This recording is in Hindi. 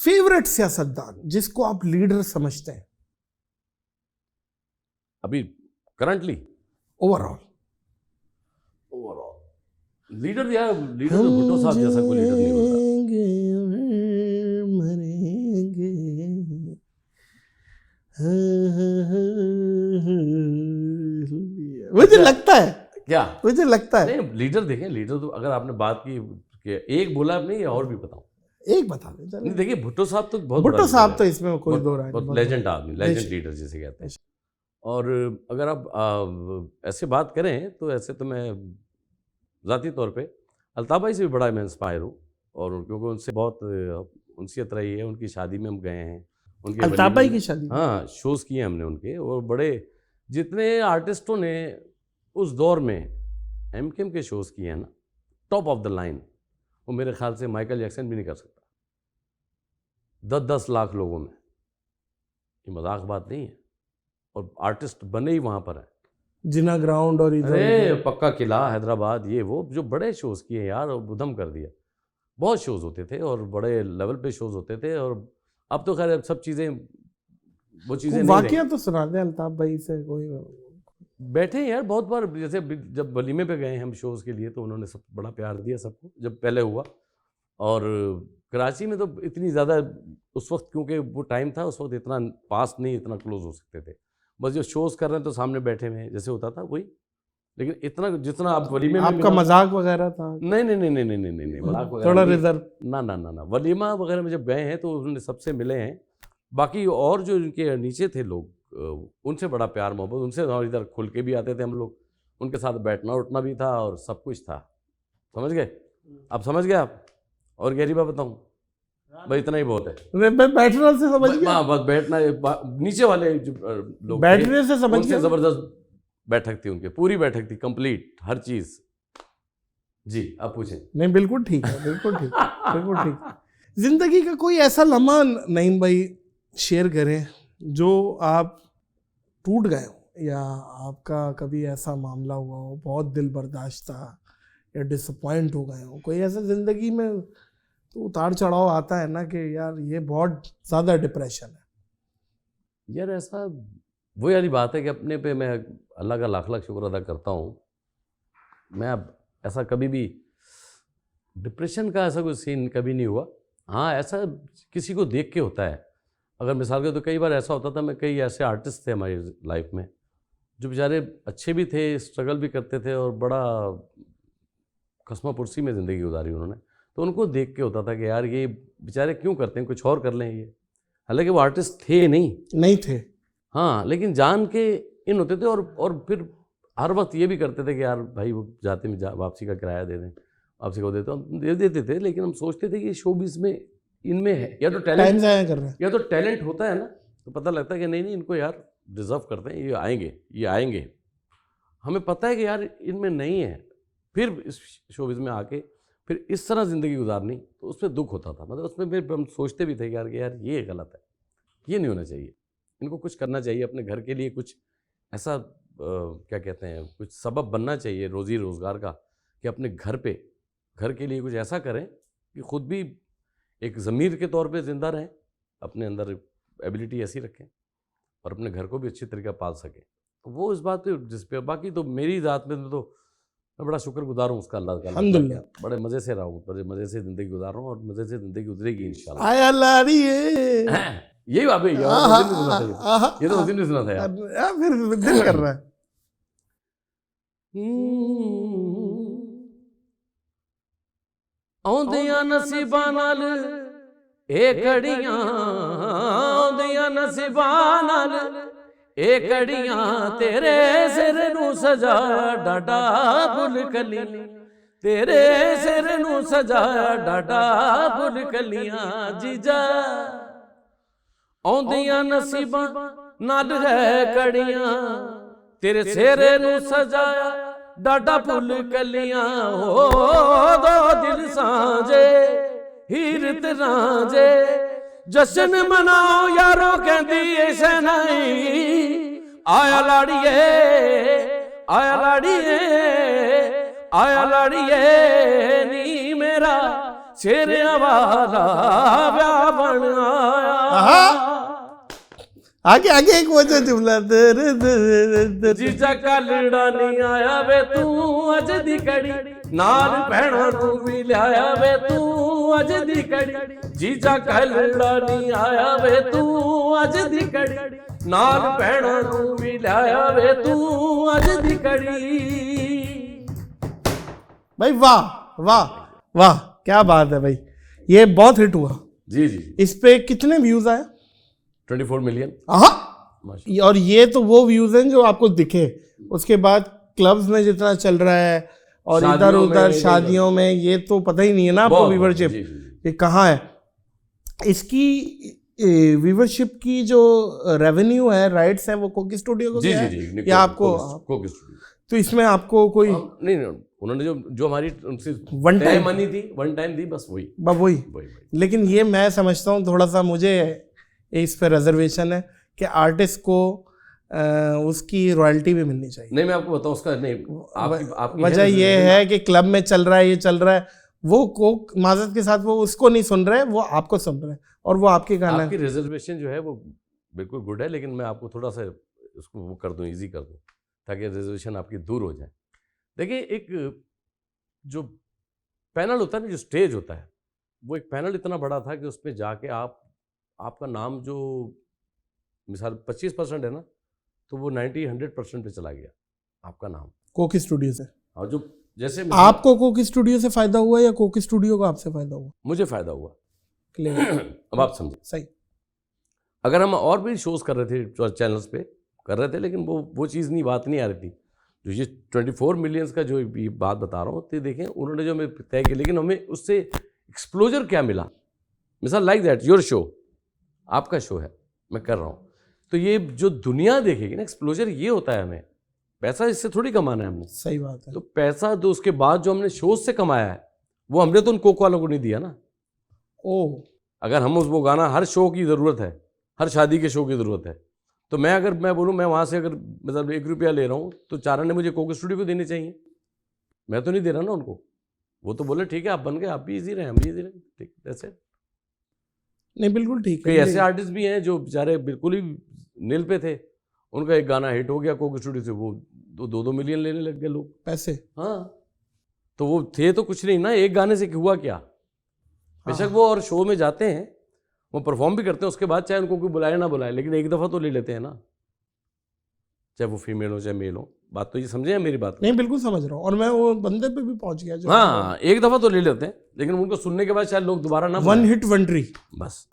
फेवरेट सियासतदान जिसको आप लीडर समझते हैं अभी करंटली? ओवरऑल? लीडर यार, लीडर तो भुट्टो साहब जैसा कोई लीडर नहीं होता। मुझे लगता है, क्या मुझे लगता है, नहीं लीडर देखें, लीडर तो अगर आपने बात की कि एक बोला आप नहीं, और भी बताऊं? एक बता दें नहीं देखिए, भुट्टो साहब तो बहुत भुट्टो साहब तो इसमें कोई दो राय नहीं, लेजेंड आदमी, लेजेंड लीडर जिसे कहते हैं। और अगर आप ऐसे बात करें तो ऐसे तो मैं ज़ाती तौर पे अल्ताफ़ भाई से भी बड़ा मैं इंस्पायर हूँ, और क्योंकि उनसे बहुत उनसीयत रही है। उनकी शादी में हम गए हैं, उनके अल्ताफ़ भाई की शादी? हाँ, शोज़ किए हमने उनके। और बड़े जितने आर्टिस्टों ने उस दौर में एमकेएम के शोज़ किए हैं ना, टॉप ऑफ द लाइन, वो मेरे ख्याल से माइकल जैक्सन भी नहीं कर सकता। 10-10 लाख लोगों में, ये मजाक बात नहीं है। और आर्टिस्ट बने ही वहाँ पर है, जिना ग्राउंड और अरे पक्का किला हैदराबाद, ये वो जो बड़े शोज़ किए यार, उधम कर दिया। बहुत शोज़ होते थे और बड़े लेवल पे शोज़ होते थे। और अब तो खैर सब चीज़ें, वो चीज़ें नहीं वाकया तो सुना दें अल्ताफ़ भाई से कोई। बैठे हैं यार बहुत बार, जैसे जब वलीमे पे गए हम शोज़ के लिए, तो उन्होंने सब बड़ा प्यार दिया सबको जब पहले हुआ। और कराची में तो इतनी ज़्यादा उस वक्त, क्योंकि वो टाइम था उस वक्त, इतना पास नहीं, इतना क्लोज हो सकते थे। बस जो शोज़ कर रहे हैं तो सामने बैठे हुए हैं जैसे होता था वही। लेकिन इतना जितना आप वलीमे में, आपका मजाक वगैरह था? नहीं नहीं नहीं नहीं नहीं नहीं नहीं, मजाक वगैरह थोड़ा रिजर्व? ना ना ना ना, वलीमा वगैरह में जब गए हैं तो उन्होंने सबसे मिले हैं। बाकी और जो इनके नीचे थे लोग, उनसे बड़ा प्यार मोहब्बत, उनसे इधर खुल के भी आते थे हम लोग, उनके साथ बैठना उठना भी था और सब कुछ था। समझ गए आप? समझ गए आप? और गहरी बात बताऊँ, भाई इतना ही बहुत है। बैठने से समझ गया? हाँ बस बैठना, नीचे वाले जो लोग बैठने से समझ गया? जबरदस्त बैठक थी उनकी, पूरी बैठक थी, कंप्लीट हर चीज। जी आप पूछें। नहीं बिल्कुल ठीक है, बिल्कुल ठीक, बिल्कुल ठीक। जिंदगी का कोई ऐसा लम्हा नईम भाई शेयर करें जो आप टूट गए हो, या आपका कभी ऐसा मामला हुआ हो बहुत दिल बर्दाश्त था, या डिसअपॉइंट हो गए हो कोई ऐसा जिंदगी में? तो उतार चढ़ाव आता है ना कि यार ये बहुत ज़्यादा डिप्रेशन है। यार ऐसा वही वाली बात है कि अपने पे मैं अल्लाह का लाख लाख शुक्र अदा करता हूँ। मैं अब ऐसा कभी भी डिप्रेशन का ऐसा कोई सीन कभी नहीं हुआ। हाँ ऐसा किसी को देख के होता है। अगर मिसाल के तो कई बार ऐसा होता था, मैं कई ऐसे आर्टिस्ट थे हमारी लाइफ में जो बेचारे अच्छे भी थे, स्ट्रगल भी करते थे और बड़ा कसमा पुरसी में ज़िंदगी गुजारी उन्होंने, तो उनको देख के होता था कि यार ये बेचारे क्यों करते हैं, कुछ और कर लें ये। हालांकि वो आर्टिस्ट थे नहीं थे, हाँ, लेकिन जान के इन होते थे। और फिर हर वक्त ये भी करते थे कि यार भाई वो जाते में वापसी का किराया दे दें, वापसी को देते, हम दे देते थे। लेकिन हम सोचते थे कि शोबिज़ में इनमें है या तो टैलेंट कर रहे हैं, या तो टैलेंट होता है ना, तो पता लगता है कि नहीं इनको यार डिज़र्व करते हैं, ये आएंगे। हमें पता है कि यार इनमें नहीं है, फिर इस शोबिज़ में आके फिर इस तरह ज़िंदगी गुजारनी, तो उसमें दुख होता था। मतलब उसमें फिर हम सोचते भी थे कि यार ये गलत है, ये नहीं होना चाहिए, इनको कुछ करना चाहिए अपने घर के लिए, कुछ ऐसा क्या कहते हैं, कुछ सबब बनना चाहिए रोज़ी रोज़गार का, कि अपने घर के लिए कुछ ऐसा करें कि ख़ुद भी एक ज़मीर के तौर पे ज़िंदा रहें, अपने अंदर एबिलिटी ऐसी रखें और अपने घर को भी अच्छी तरीके पाल सकें। तो वो इस बात पे जिस पे, बाकी तो मेरी ज़ात में तो मैं बड़ा शुक्रगुजार हूँ उसका, अल्लाह का, अल्हम्दुलिल्लाह। बड़े मज़े से रहा हूँ, बड़े मज़े से ज़िंदगी गुजार रहा हूँ और मज़े से ज़िंदगी गुजरेगी इंशाल्लाह। आया लाड़ी यही बात है, ये तो उस दिन नहीं सुना था यार, फिर दिल कर रहा है। आउंदियां नसीबां नाल ए कड़ियां, आउंदियां नसीबां नाल ए कड़ियां, तेरे सिर नू सजाया डाडा फुल कली, तेरे सिर नू सजाया डाडा फुल कलियां जीजा। आउंदियां नसीबां नाल है कड़ियां, तेरे सिर नू सजाया डाडा फुल कलियां। हो दो दिल सांझे हीर ते रांझे, जश्न मनाओ यारो कहंदी ए शहनाई, आया लाड़िए आया लाड़िए आया लाड़िए नी मेरा शेरिया वाला ब्याह बन आगे आगे एक वो जो जुमला जीजा का लीड़ा नहीं आया वे तू अज दी कड़ी नाल भैणा तू भी लाया वे तू अज दी कड़ी जीजा का लीड़ा नहीं आया वे तू अज दी कड़ी नाल भैणा तू भी लाया वे तू अज दी कड़ी। भाई वाह वाह वाह, क्या बात है भाई, ये बहुत हिट हुआ। जी जी, इस पे कितने व्यूज आए? 24 मिलियन। और ये तो वो व्यूज हैं जो आपको दिखे, उसके बाद क्लब्स में जितना चल रहा है और इधर उधर शादियों में, ये तो पता ही नहीं है ना आपको व्यूवरशिप ये कहाँ है। इसकी व्यूवरशिप की जो रेवेन्यू है, राइट्स है, वो कोकी स्टूडियो को गया है या आपको? कोकी स्टूडियो। तो इसमें आपको कोई नहीं, उन्होंने जो हमारी उनसे वन टाइम मनी थी, वन टाइम दी, बस वही वही। लेकिन ये मैं समझता हूँ थोड़ा सा, मुझे इस पर रिजर्वेशन है कि आर्टिस्ट को उसकी रॉयल्टी भी मिलनी चाहिए। नहीं, मैं आपको बताऊं उसका नहीं, आपकी वजह ये है कि क्लब में चल रहा है, ये चल रहा है, वो कोक माजत के साथ वो उसको नहीं सुन रहे, वो आपको सुन रहे हैं और वो आपके गाना। आपकी रिजर्वेशन जो है वो बिल्कुल गुड है, लेकिन मैं आपको थोड़ा सा उसको वो कर दूं, ईजी कर दूं, ताकि रिजर्वेशन आपकी दूर हो जाए। देखिए, एक जो पैनल होता है ना, जो स्टेज होता है, वो एक पैनल इतना बड़ा था कि उसमें जाके आपका नाम जो मिसाल 25% है ना, तो वो 90-100% पे चला गया आपका नाम कोकी स्टूडियो से। और जो जैसे आपको कोकी स्टूडियो से फायदा हुआ या कोकी स्टूडियो को आपसे फायदा हुआ? मुझे फायदा हुआ। अब आप समझे सही। अगर हम और भी शोज कर रहे थे, चैनल्स पे कर रहे थे, लेकिन वो चीज़ नहीं, बात नहीं आ रही थी। जो ये 24 मिलियंस का जो बात बता रहा हूँ, तो देखें उन्होंने जो हमें तय किया, लेकिन हमें उससे एक्सप्लोजर क्या मिला। मिसाल लाइक दैट योर शो, आपका शो है, मैं कर रहा हूँ, तो ये जो दुनिया देखेगी ना, एक्सप्लोजर ये होता है। हमें पैसा इससे थोड़ी कमाना है हमने। सही बात है। तो पैसा तो उसके बाद जो हमने शोज से कमाया है, वो हमने तो उन कोक वालों को नहीं दिया ना। अगर हम वो गाना, हर शो की ज़रूरत है, हर शादी के शो की ज़रूरत है, तो मैं बोलूँ, मैं वहाँ से अगर मतलब 1 रुपया ले रहा हूँ, तो 4 आने मुझे कोक स्टूडियो को देने चाहिए। मैं तो नहीं दे रहा ना उनको। वो तो बोले ठीक है, आप बन गए, आप भी इजी रहे, हम भी इजी रहे, ठीक, ऐसे नहीं, बिल्कुल ठीक है। कई ऐसे आर्टिस्ट भी हैं जो बेचारे बिल्कुल ही नील पे थे, उनका एक गाना हिट हो गया कोक स्टूडियो से, वो 2-2 मिलियन लेने लग गए लोग पैसे। हाँ, तो वो थे तो कुछ नहीं ना, एक गाने से हुआ क्या। बेशक वो और शो में जाते हैं, वो परफॉर्म भी करते हैं, उसके बाद चाहे उनको कोई बुलाए ना बुलाए, लेकिन एक दफ़ा तो ले लेते हैं ना, चाहे वो फीमेल हो चाहे मेल हो। बात तो ये समझे हैं मेरी बात? नहीं, बिल्कुल समझ रहा हूँ, और मैं वो बंदे पे भी पहुंच गया जो, हाँ, एक दफ़ा तो ले लेते हैं, लेकिन उनको सुनने के बाद शायद लोग दोबारा ना। वन हिट वंडरी बस।